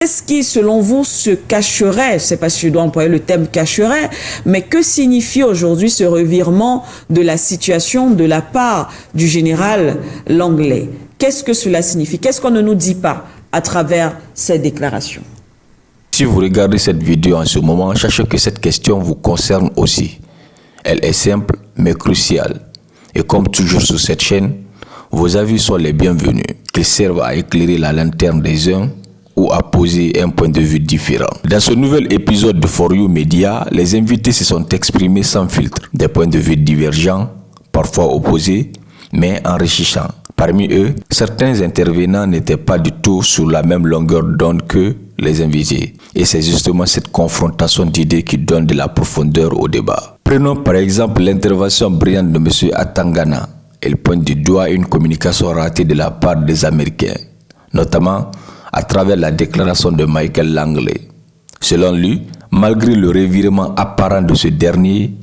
Qu'est-ce qui, selon vous, se cacherait? Je ne sais pas si je dois employer le terme cacherait, mais que signifie aujourd'hui ce revirement de la situation de la part du général Langley? Qu'est-ce que cela signifie? Qu'est-ce qu'on ne nous dit pas à travers ces déclarations? Si vous regardez cette vidéo en ce moment, sachez que cette question vous concerne aussi. Elle est simple mais cruciale. Et comme toujours sur cette chaîne, vos avis sont les bienvenus, qu'ils servent à éclairer la lanterne des uns ou à poser un point de vue différent. Dans ce nouvel épisode de For You Media, les invités se sont exprimés sans filtre, des points de vue divergents, parfois opposés, mais enrichissants. Parmi eux, certains intervenants n'étaient pas du tout sur la même longueur d'onde que les invités. Et c'est justement cette confrontation d'idées qui donne de la profondeur au débat. Prenons par exemple l'intervention brillante de M. Atangana. Elle pointe du doigt une communication ratée de la part des Américains, notamment à travers la déclaration de Michael Langley. Selon lui, malgré le revirement apparent de ce dernier,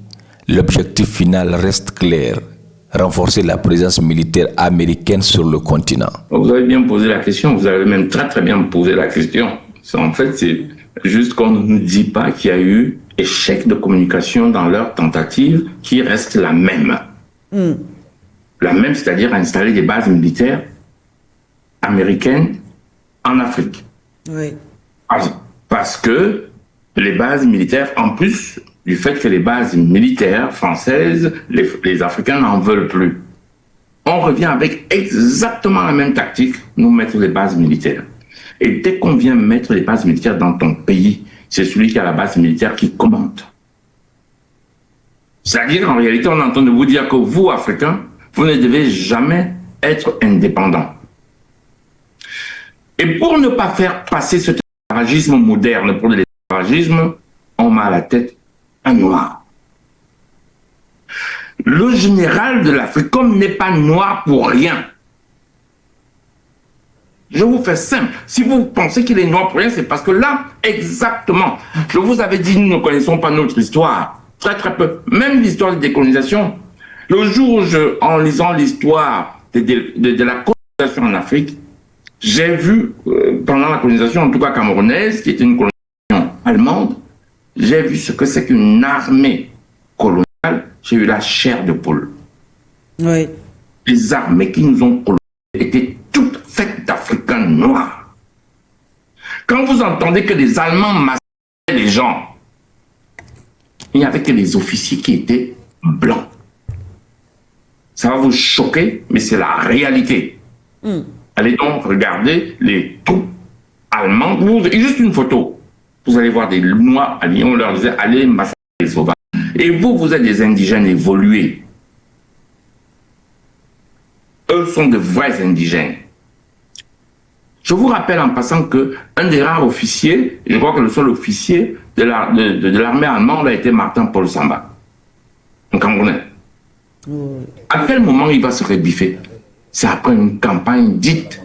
l'objectif final reste clair: renforcer la présence militaire américaine sur le continent. Vous avez bien posé la question, vous avez même très bien posé la question. En fait, c'est juste qu'on ne nous dit pas qu'il y a eu échec de communication dans leur tentative qui reste la même. La même, c'est-à-dire installer des bases militaires américaines en Afrique. Oui. Parce que les bases militaires, en plus du fait que les bases militaires françaises, les Africains n'en veulent plus. On revient avec exactement la même tactique, nous mettre les bases militaires. Et dès qu'on vient mettre les bases militaires dans ton pays, c'est celui qui a la base militaire qui commente. C'est-à-dire, en réalité, on est en train de vous dire que vous, Africains, vous ne devez jamais être indépendants. Et pour ne pas faire passer ce esclavagisme moderne pour l'esclavagisme, on met à la tête un noir. Le général de l'Afrique, comme n'est pas noir pour rien. Je vous fais simple. Si vous pensez qu'il est noir pour rien, c'est parce que là, exactement, je vous avais dit, nous ne connaissons pas notre histoire. Très peu. Même l'histoire de décolonisation. Le jour où, en lisant l'histoire de la colonisation en Afrique, j'ai vu, pendant la colonisation, en tout cas camerounaise, qui était une colonisation allemande, j'ai vu ce que c'est qu'une armée coloniale. J'ai eu la chair de poule. Oui. Les armées qui nous ont colonisés étaient toutes faites d'Africains noirs. Quand vous entendez que les Allemands massacraient les gens, il n'y avait que les officiers qui étaient blancs. Ça va vous choquer, mais c'est la réalité. Allez donc regarder les troupes allemandes. Juste une photo. Vous allez voir des noirs alliés. On leur disait, allez massacrer les sauvages. Et vous, vous êtes des indigènes évolués. Eux sont de vrais indigènes. Je vous rappelle en passant que un des rares officiers, je crois que le seul officier de l'armée allemande a été Martin Paul Samba, un Camerounais. À quel moment il va se rebiffer? C'est après une campagne dite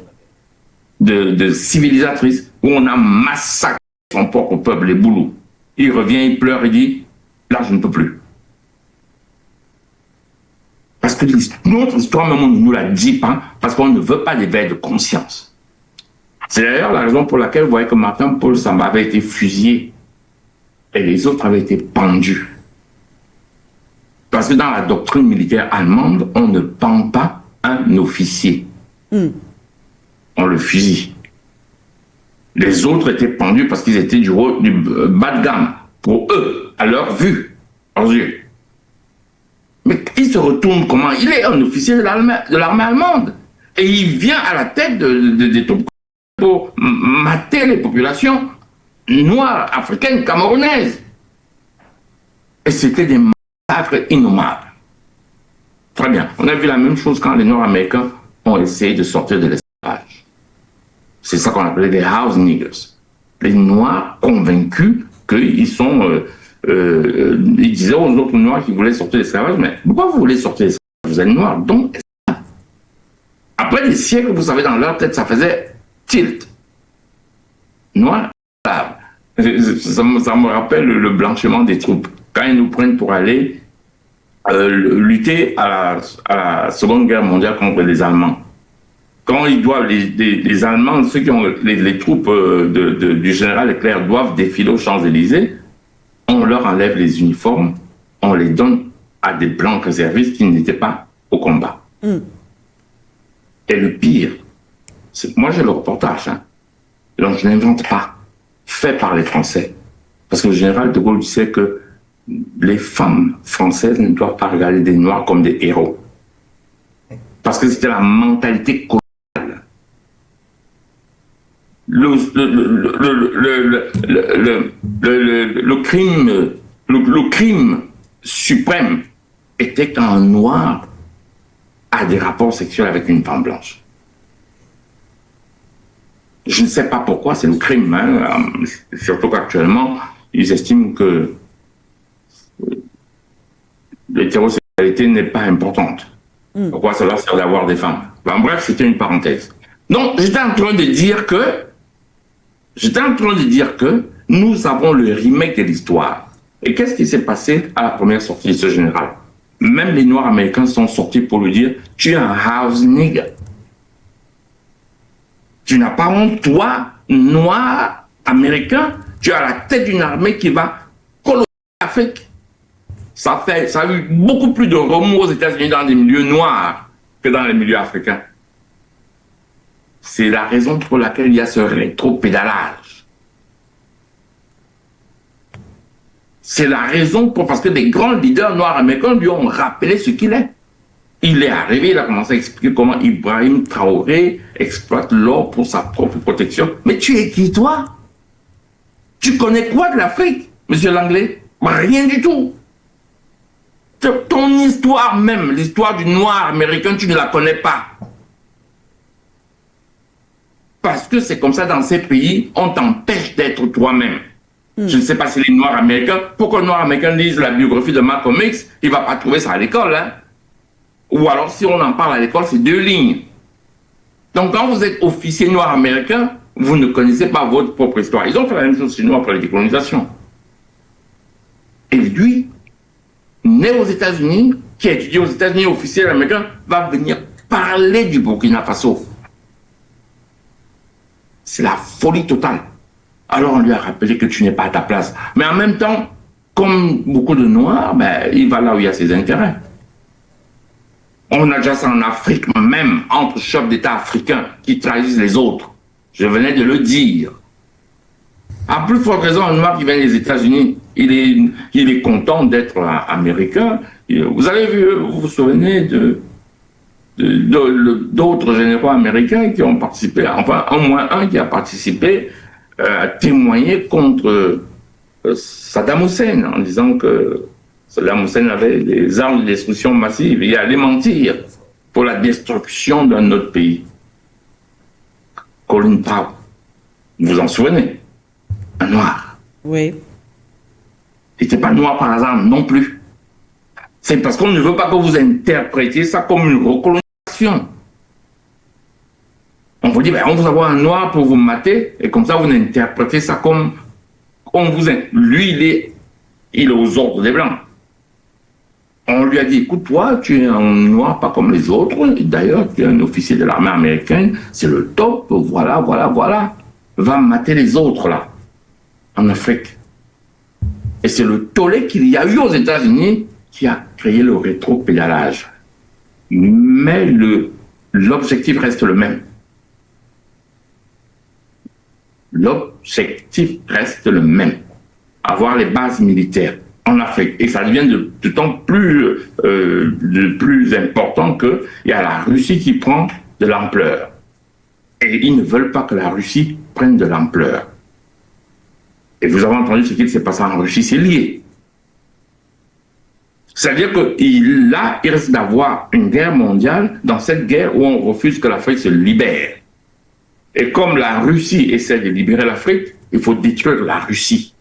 de civilisatrice où on a massacré son propre peuple, les Boulous. Il revient, il pleure et dit, là je ne peux plus. Parce que notre histoire même on ne nous la dit pas, parce qu'on ne veut pas d'éveil de conscience. C'est d'ailleurs la raison pour laquelle vous voyez que Martin Paul Samba avait été fusillé et les autres avaient été pendus. Parce que dans la doctrine militaire allemande, on ne pend pas un officier. On le fusille. Les autres étaient pendus parce qu'ils étaient du bas de gamme, pour eux, à leur vue, à leurs yeux. Mais il se retourne comment? Il est un officier de l'armée allemande. Et il vient à la tête des troupes pour mater les populations noires, africaines, camerounaises. Et c'était des massacres innommables. Très bien. On a vu la même chose quand les Nord-Américains ont essayé de sortir de l'esclavage. C'est ça qu'on appelait les house niggers. Les Noirs convaincus qu'ils sont... ils disaient aux autres Noirs qui voulaient sortir de l'esclavage, mais pourquoi vous voulez sortir de l'esclavage? Vous êtes Noirs, donc... Après des siècles, vous savez, dans leur tête, ça faisait tilt. Noir, ça me rappelle le blanchiment des troupes. Quand ils nous prennent pour aller lutter à la Seconde Guerre mondiale contre les Allemands. quand ils doivent, les Allemands, ceux qui ont les troupes du général Leclerc doivent défiler aux Champs-Élysées, on leur enlève les uniformes, on les donne à des blancs réservistes qui n'étaient pas au combat. Et le pire, moi j'ai le reportage, hein, donc je n'invente pas, fait par les Français. Parce que le général de Gaulle disait que les femmes françaises ne doivent pas regarder des Noirs comme des héros. Parce que c'était la mentalité coloniale. Le crime suprême était qu'un Noir a des rapports sexuels avec une femme blanche. Je ne sais pas pourquoi, c'est le crime. Hein. Surtout qu'actuellement, ils estiment que l'hétérosexualité n'est pas importante. Pourquoi cela sert d'avoir des femmes? Ben, bref, c'était une parenthèse. Donc, j'étais en train de dire que nous avons le remake de l'histoire. Et qu'est-ce qui s'est passé à la première sortie de ce général? Même les Noirs américains sont sortis pour lui dire « Tu es un house nigger. Tu n'as pas honte, toi, Noir américain, tu es à la tête d'une armée qui va coloniser l'Afrique. » Ça a eu beaucoup plus de remous aux États-Unis dans les milieux noirs que dans les milieux africains. C'est la raison pour laquelle il y a ce rétro-pédalage. C'est la raison parce que des grands leaders noirs américains lui ont rappelé ce qu'il est. Il est arrivé, il a commencé à expliquer comment Ibrahim Traoré exploite l'or pour sa propre protection. Mais tu es qui, toi? Tu connais quoi de l'Afrique, monsieur Langlais? Rien du tout. Ton histoire même, l'histoire du noir américain, tu ne la connais pas. Parce que c'est comme ça dans ces pays, on t'empêche d'être toi-même. Je ne sais pas si les noirs américains, pour qu'un noir américain lise la biographie de Malcolm X, il ne va pas trouver ça à l'école. Hein? Ou alors si on en parle à l'école, c'est 2 lignes. Donc quand vous êtes officier noir américain, vous ne connaissez pas votre propre histoire. Ils ont fait la même chose chez nous après la décolonisation. Et lui, né aux États-Unis, qui a étudié aux États-Unis, officiel américain, va venir parler du Burkina Faso. C'est la folie totale. Alors on lui a rappelé que tu n'es pas à ta place. Mais en même temps, comme beaucoup de Noirs, ben, il va là où il y a ses intérêts. On a déjà ça en Afrique, même entre chefs d'État africains qui trahissent les autres. Je venais de le dire. À plus forte raison, un Noir qui vient des États-Unis, il est content d'être américain. Vous avez vu, vous vous souvenez d'autres généraux américains qui ont participé, enfin au moins un qui a participé à témoigner contre Saddam Hussein en disant que Saddam Hussein avait des armes de destruction massive et allait mentir pour la destruction d'un autre pays. Colin Powell, vous vous en souvenez? Un noir. Oui. Il n'était pas noir par hasard non plus. C'est parce qu'on ne veut pas que vous interprétiez ça comme une recolonisation. On vous dit, ben, on vous envoie un noir pour vous mater, et comme ça vous interprétez ça comme on vous... Lui, il est aux ordres des Blancs. On lui a dit, écoute, toi, tu es un noir pas comme les autres, d'ailleurs, tu es un officier de l'armée américaine, c'est le top, voilà, voilà, voilà. Va mater les autres, là, en Afrique. Et c'est le tollé qu'il y a eu aux États-Unis qui a créé le rétro-pédalage. Mais l'objectif reste le même. L'objectif reste le même. Avoir les bases militaires en Afrique. Et ça devient de temps plus important qu'il y a la Russie qui prend de l'ampleur. Et ils ne veulent pas que la Russie prenne de l'ampleur. Et vous avez entendu ce qui s'est passé en Russie, c'est lié. C'est-à-dire qu'il risque d'avoir une guerre mondiale dans cette guerre où on refuse que l'Afrique se libère. Et comme la Russie essaie de libérer l'Afrique, il faut détruire la Russie.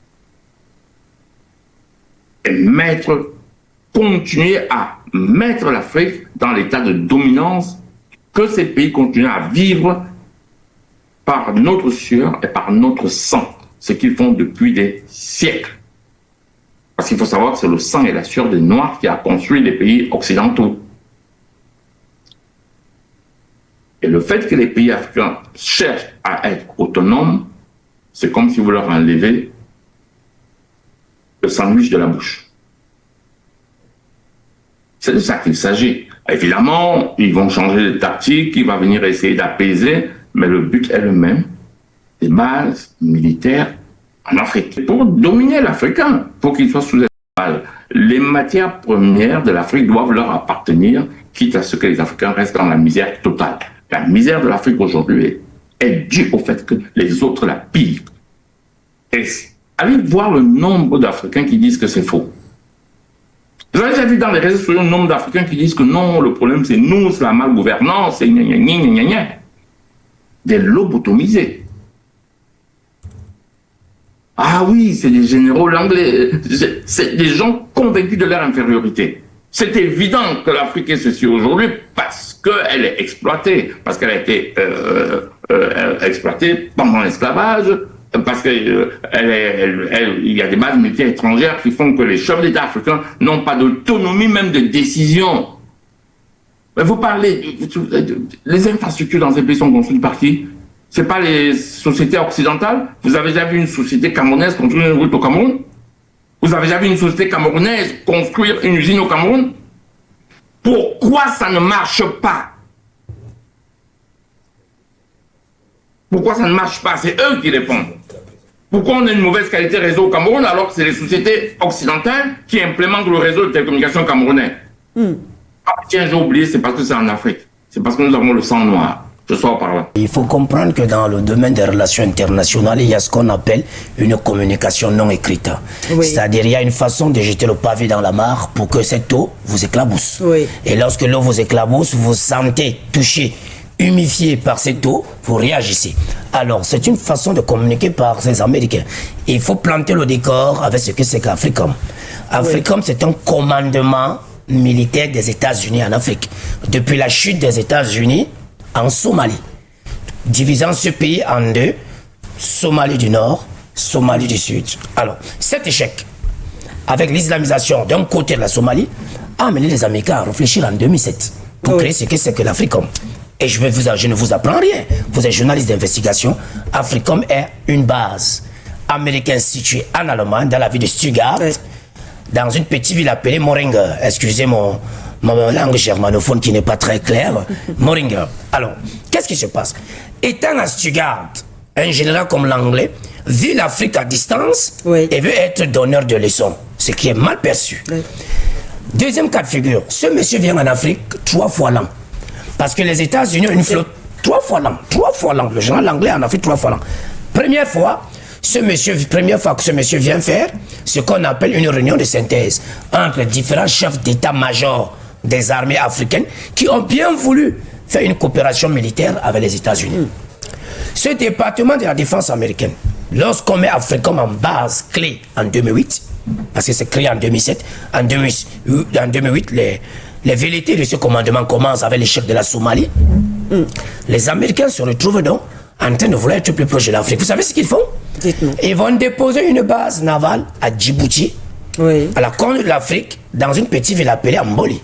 Et continuer à mettre l'Afrique dans l'état de dominance que ces pays continuent à vivre par notre sueur et par notre sang. Ce qu'ils font depuis des siècles. Parce qu'il faut savoir que c'est le sang et la sueur des Noirs qui a construit les pays occidentaux. Et le fait que les pays africains cherchent à être autonomes, c'est comme si vous leur enlevez le sandwich de la bouche. C'est de ça qu'il s'agit. Évidemment, ils vont changer de tactique, ils vont venir essayer d'apaiser, mais le but est le même. Des bases militaires en Afrique. Pour dominer l'Africain, pour qu'il soit sous esclavage, les matières premières de l'Afrique doivent leur appartenir, quitte à ce que les Africains restent dans la misère totale. La misère de l'Afrique aujourd'hui est due au fait que les autres la pillent. Et allez voir le nombre d'Africains qui disent que c'est faux. Vous avez déjà vu dans les réseaux sociaux un nombre d'Africains qui disent que non, le problème c'est nous, c'est la malgouvernance, c'est gna gna gna gna gna. Des lobotomisés. Ah oui, c'est des généraux anglais, c'est des gens convaincus de leur infériorité. C'est évident que l'Afrique est ceci aujourd'hui parce qu'elle est exploitée, parce qu'elle a été exploitée pendant l'esclavage, parce qu'il y a des bases militaires étrangères qui font que les chefs d'État africains n'ont pas d'autonomie même de décision. Mais vous parlez, les infrastructures dans ces pays sont construites par qui? C'est pas les sociétés occidentales? Vous avez déjà vu une société camerounaise construire une route au Cameroun? Vous avez déjà vu une société camerounaise construire une usine au Cameroun? Pourquoi ça ne marche pas? Pourquoi ça ne marche pas? C'est eux qui répondent. Pourquoi on a une mauvaise qualité réseau au Cameroun alors que c'est les sociétés occidentales qui implémentent le réseau de télécommunications camerounais? Ah tiens, j'ai oublié, c'est parce que c'est en Afrique. C'est parce que nous avons le sang noir. Je sors par là. Il faut comprendre que dans le domaine des relations internationales, il y a ce qu'on appelle une communication non écrite. Oui. C'est-à-dire, il y a une façon de jeter le pavé dans la mare pour que cette eau vous éclabousse. Oui. Et lorsque l'eau vous éclabousse, vous vous sentez touché, humifié par cette eau, vous réagissez. Alors, c'est une façon de communiquer par ces Américains. Il faut planter le décor avec ce que c'est qu'Africom. Africom, oui, c'est un commandement militaire des États-Unis en Afrique. Depuis la chute des États-Unis en Somalie, divisant ce pays en deux, Somalie du Nord, Somalie du Sud. Alors, cet échec, avec l'islamisation d'un côté de la Somalie, a amené les Américains à réfléchir en 2007 pour créer ce que c'est que l'Africom. Et je ne vous apprends rien. Vous êtes journaliste d'investigation. Africom est une base américaine située en Allemagne, dans la ville de Stuttgart, dans une petite ville appelée Moringer. Excusez mon langue germanophone qui n'est pas très claire. Moringer. Alors, qu'est-ce qui se passe? Étant à Stuttgart, un général comme l'anglais vit l'Afrique à distance et veut être donneur de leçons, ce qui est mal perçu. Deuxième cas de figure, ce monsieur vient en Afrique 3 fois l'an. Parce que les États-Unis ont une flotte 3 fois l'an. Le général anglais en Afrique 3 fois l'an. Première fois que ce monsieur vient faire ce qu'on appelle une réunion de synthèse entre différents chefs d'état-major des armées africaines qui ont bien voulu faire une coopération militaire avec les États-Unis. Ce département de la défense américaine, lorsqu'on met Africom en base clé en 2008, parce que c'est créé en 2007, en 2008, les velléités de ce commandement commencent avec l'échec de la Somalie. Les Américains se retrouvent donc en train de vouloir être plus proche de l'Afrique. Vous savez ce qu'ils font? Ils vont déposer une base navale à Djibouti, à la corne de l'Afrique, dans une petite ville appelée Mboli.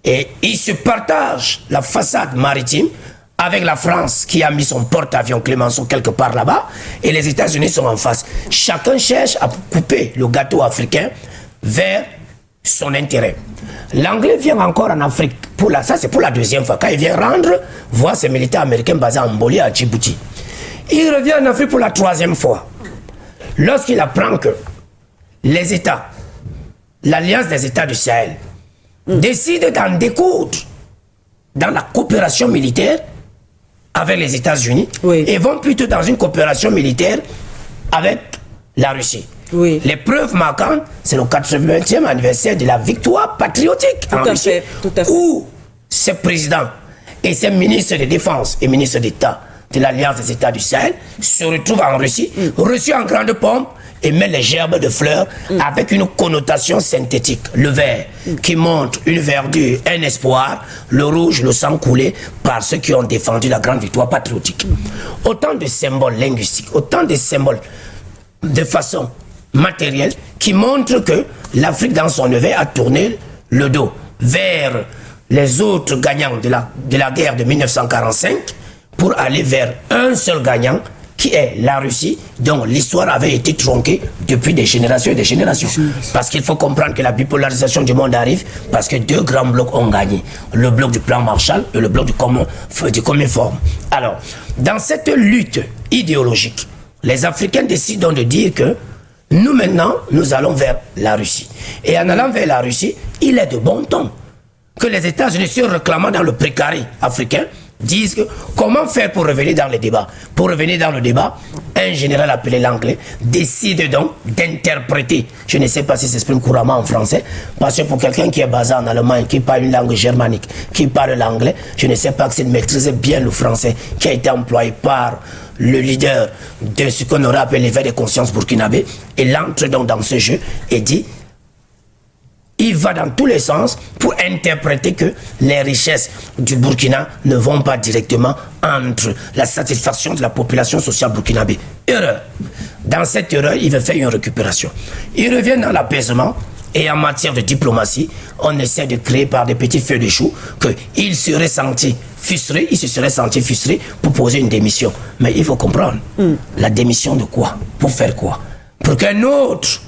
Et ils se partagent la façade maritime avec la France qui a mis son porte-avions Clémenceau quelque part là-bas, et les États-Unis sont en face. Chacun cherche à couper le gâteau africain vers son intérêt. L'anglais vient encore en Afrique, ça c'est pour la deuxième fois, quand il vient voir ses militaires américains basés en Mboli à Djibouti. Il revient en Afrique pour la 3e fois. Lorsqu'il apprend que les États, l'Alliance des États du Sahel, décident d'en découdre dans la coopération militaire avec les États-Unis et vont plutôt dans une coopération militaire avec la Russie. Les preuves marquantes, c'est le 80e anniversaire de la victoire patriotique en Russie, où ces présidents et ces ministres de défense et ministres d'État de l'Alliance des États du Sahel se retrouvent en Russie, reçus en grande pompe, et mettent les gerbes de fleurs avec une connotation synthétique. Le vert qui montre une verdure, un espoir, le rouge, le sang coulé par ceux qui ont défendu la grande victoire patriotique. Autant de symboles linguistiques, autant de symboles de façon matérielle qui montrent que l'Afrique dans son neveu a tourné le dos vers les autres gagnants de la guerre de 1945 pour aller vers un seul gagnant qui est la Russie, dont l'histoire avait été tronquée depuis des générations et des générations. Parce qu'il faut comprendre que la bipolarisation du monde arrive parce que deux grands blocs ont gagné. Le bloc du plan Marshall et le bloc du Comintern. Alors, dans cette lutte idéologique, les Africains décident de dire que nous maintenant, nous allons vers la Russie. Et en allant vers la Russie, il est de bon ton que les États-Unis, se réclamant dans le précaré africain, disent que comment faire pour revenir dans le débat. Pour revenir dans le débat, un général appelé Langlais décide donc d'interpréter, je ne sais pas si s'exprime couramment en français, parce que pour quelqu'un qui est basé en Allemagne, qui parle une langue germanique, qui parle l'anglais, je ne sais pas que c'est de maîtriser bien le français qui a été employé par le leader de ce qu'on aurait appelé l'éveil de conscience burkinabé. Il entre donc dans ce jeu et dit il va dans tous les sens pour interpréter que les richesses du Burkina ne vont pas directement entre la satisfaction de la population sociale burkinabé. Erreur. Dans cette erreur, il veut faire une récupération. Il revient dans l'apaisement et en matière de diplomatie, on essaie de créer par des petits feux de chou qu'il serait senti frustré, il se serait senti frustré pour poser une démission. Mais il faut comprendre, la démission de quoi? Pour faire quoi? Pour qu'un autre,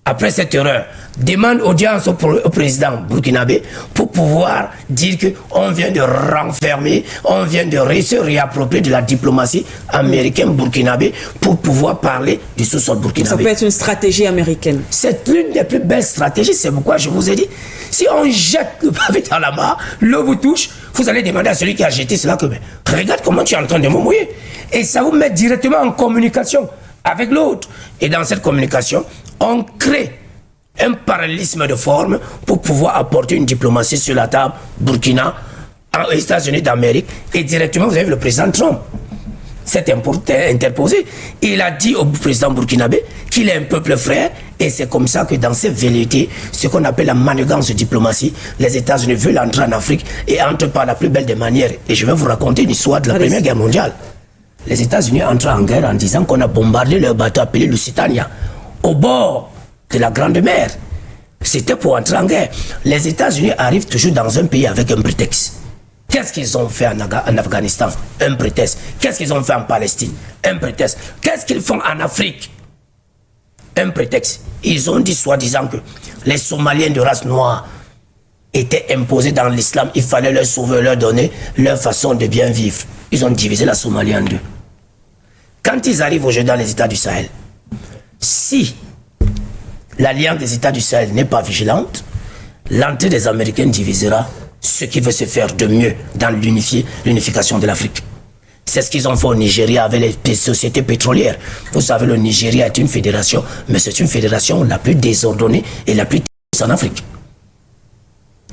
après cette erreur, demande audience au président burkinabé pour pouvoir dire qu'on vient de renfermer, on vient de se réapproprier de la diplomatie américaine burkinabé pour pouvoir parler du sous-sol burkinabé. Ça peut être une stratégie américaine. C'est l'une des plus belles stratégies, c'est pourquoi je vous ai dit, si on jette le pavé dans la mare, l'eau vous touche, vous allez demander à celui qui a jeté cela que, regarde comment tu es en train de me mouiller. Et ça vous met directement en communication avec l'autre. Et dans cette communication, on crée un parallélisme de forme pour pouvoir apporter une diplomatie sur la table Burkina, aux États-Unis d'Amérique, et directement vous avez le président Trump. C'est interposé. Il a dit au président burkinabé qu'il est un peuple frère, et c'est comme ça que dans ces velléités, ce qu'on appelle la manigance de diplomatie, les États-Unis veulent entrer en Afrique et entrent par la plus belle des manières. Et je vais vous raconter une histoire de la Première Guerre mondiale. Les États-Unis entrent en guerre en disant qu'on a bombardé leur bateau appelé Lusitania au bord de la Grande Mer. C'était pour entrer en guerre. Les États-Unis arrivent toujours dans un pays avec un prétexte. Qu'est-ce qu'ils ont fait en Afghanistan? Un prétexte. Qu'est-ce qu'ils ont fait en Palestine? Un prétexte. Qu'est-ce qu'ils font en Afrique? Un prétexte. Ils ont dit soi-disant que les Somaliens de race noire étaient imposés dans l'islam. Il fallait leur sauver, leur donner leur façon de bien vivre. Ils ont divisé la Somalie en deux. Quand ils arrivent aujourd'hui dans les États du Sahel, si l'Alliance des États du Sahel n'est pas vigilante, l'entrée des Américains divisera ce qui veut se faire de mieux dans l'unification de l'Afrique. C'est ce qu'ils ont fait au Nigeria avec les sociétés pétrolières. Vous savez, le Nigeria est une fédération, mais c'est une fédération la plus désordonnée et la plus en Afrique.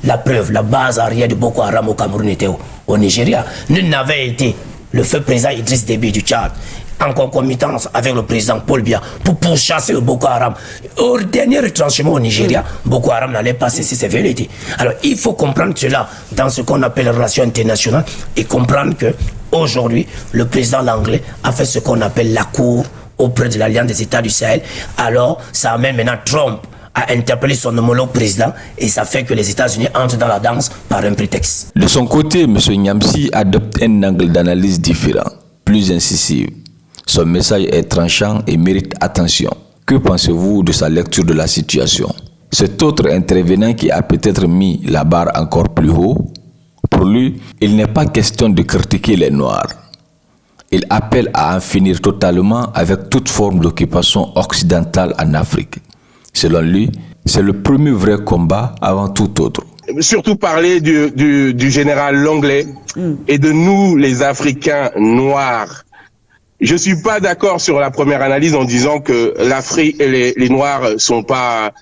La preuve, la base arrière de Boko Haram au Cameroun était au Nigeria. Nul n'avait été le feu président Idriss Déby du Tchad, en concomitance avec le président Paul Biya, pour pourchasser le Boko Haram. Au dernier retranchement au Nigeria, Boko Haram n'allait pas cesser ses velléités. Alors il faut comprendre cela dans ce qu'on appelle les relations internationales et comprendre que aujourd'hui, le président Langlais a fait ce qu'on appelle la cour auprès de l'Alliance des États du Sahel. Alors ça amène maintenant Trump à interpeller son homologue président et ça fait que les États-Unis entrent dans la danse par un prétexte. De son côté, M. Nyamsi adopte un angle d'analyse différent, plus incisif. Son message est tranchant et mérite attention. Que pensez-vous de sa lecture de la situation? Cet autre intervenant qui a peut-être mis la barre encore plus haut, pour lui, il n'est pas question de critiquer les Noirs. Il appelle à en finir totalement avec toute forme d'occupation occidentale en Afrique. Selon lui, c'est le premier vrai combat avant tout autre. Surtout parler du général Langlais et de nous, les Africains noirs. Je suis pas d'accord sur la première analyse en disant que l'Afrique et les Noirs sont pas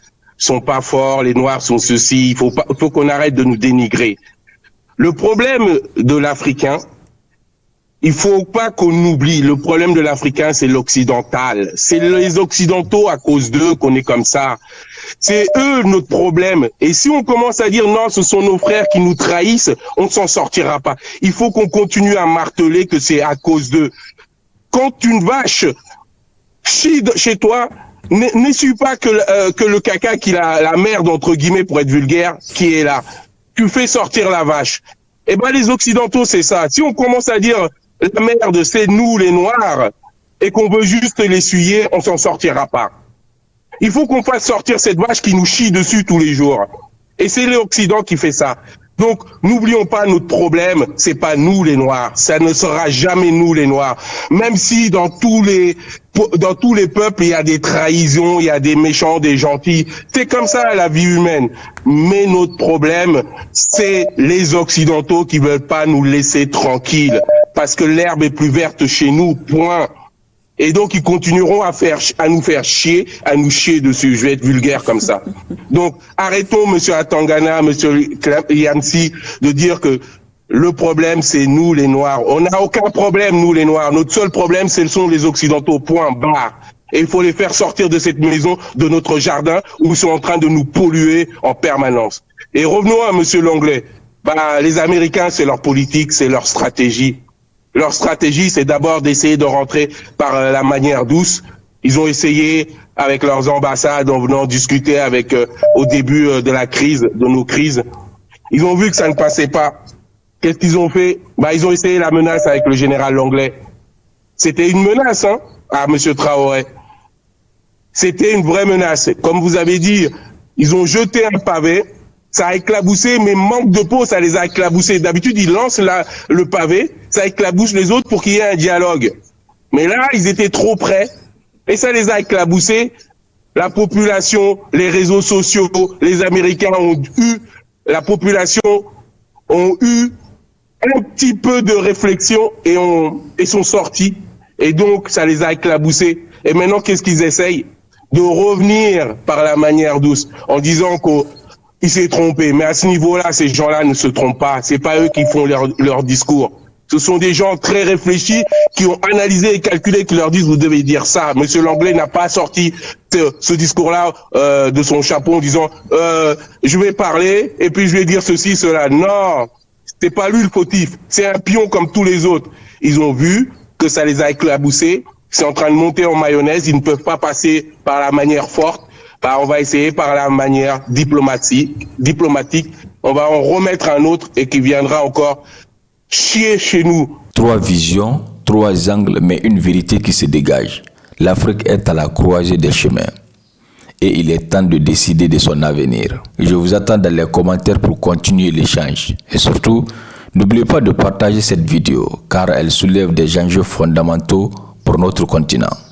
forts, les Noirs sont ceci. Il faut qu'on arrête de nous dénigrer. Le problème de l'Africain, il faut pas qu'on oublie, le problème de l'Africain, c'est l'occidental. C'est les Occidentaux, à cause d'eux, qu'on est comme ça. C'est eux notre problème. Et si on commence à dire non, ce sont nos frères qui nous trahissent, on ne s'en sortira pas. Il faut qu'on continue à marteler que c'est à cause d'eux. Quand une vache chie chez toi, n'essuie pas que le caca, la merde, entre guillemets, pour être vulgaire, qui est là. tu fais sortir la vache. Eh ben, les Occidentaux, c'est ça. Si on commence à dire la merde, c'est nous, les Noirs, et qu'on veut juste l'essuyer, on s'en sortira pas. Il faut qu'on fasse sortir cette vache qui nous chie dessus tous les jours. Et c'est l'Occident qui fait ça. Donc, n'oublions pas notre problème, c'est pas nous les Noirs, ça ne sera jamais nous les Noirs. Même si dans tous les peuples, il y a des trahisons, il y a des méchants, des gentils. C'est comme ça la vie humaine. Mais notre problème, c'est les Occidentaux qui veulent pas nous laisser tranquilles. Parce que l'herbe est plus verte chez nous, point. Et donc, ils continueront à nous faire chier, à nous chier dessus. Je vais être vulgaire comme ça. Donc, arrêtons, monsieur Atangana, monsieur Yansi, de dire que le problème, c'est nous, les Noirs. On n'a aucun problème, nous, les Noirs. Notre seul problème, ce sont les Occidentaux, point barre. Et il faut les faire sortir de cette maison, de notre jardin, où ils sont en train de nous polluer en permanence. Et revenons à monsieur Langlais. Les Américains, c'est leur politique, c'est leur stratégie. Leur stratégie, c'est d'abord d'essayer de rentrer par la manière douce. Ils ont essayé avec leurs ambassades en venant discuter avec au début de la crise, de nos crises. Ils ont vu que ça ne passait pas. Qu'est-ce qu'ils ont fait? Ils ont essayé la menace avec le général Langlais. C'était une menace, à monsieur Traoré. C'était une vraie menace. Comme vous avez dit, ils ont jeté un pavé. Ça a éclaboussé, mais manque de peau, ça les a éclaboussés. D'habitude, ils lancent le pavé, ça éclabousse les autres pour qu'il y ait un dialogue. Mais là, ils étaient trop près, et ça les a éclaboussés. La population, les réseaux sociaux, les Américains la population ont eu un petit peu de réflexion et sont sortis. Et donc, ça les a éclaboussés. Et maintenant, qu'est-ce qu'ils essayent? De revenir par la manière douce, en disant qu'il s'est trompé. Mais à ce niveau-là, ces gens-là ne se trompent pas. C'est pas eux qui font leur discours. Ce sont des gens très réfléchis qui ont analysé et calculé, qui leur disent vous devez dire ça. Monsieur Langlais n'a pas sorti ce discours-là de son chapeau en disant je vais parler et puis je vais dire ceci, cela. Non, c'est pas lui le fautif. C'est un pion comme tous les autres. Ils ont vu que ça les a éclaboussés. C'est en train de monter en mayonnaise. Ils ne peuvent pas passer par la manière forte. On va essayer par la manière diplomatique. On va en remettre un autre et qui viendra encore chier chez nous. 3 visions, 3 angles, mais une vérité qui se dégage. L'Afrique est à la croisée des chemins. Et il est temps de décider de son avenir. Je vous attends dans les commentaires pour continuer l'échange. Et surtout, n'oubliez pas de partager cette vidéo, car elle soulève des enjeux fondamentaux pour notre continent.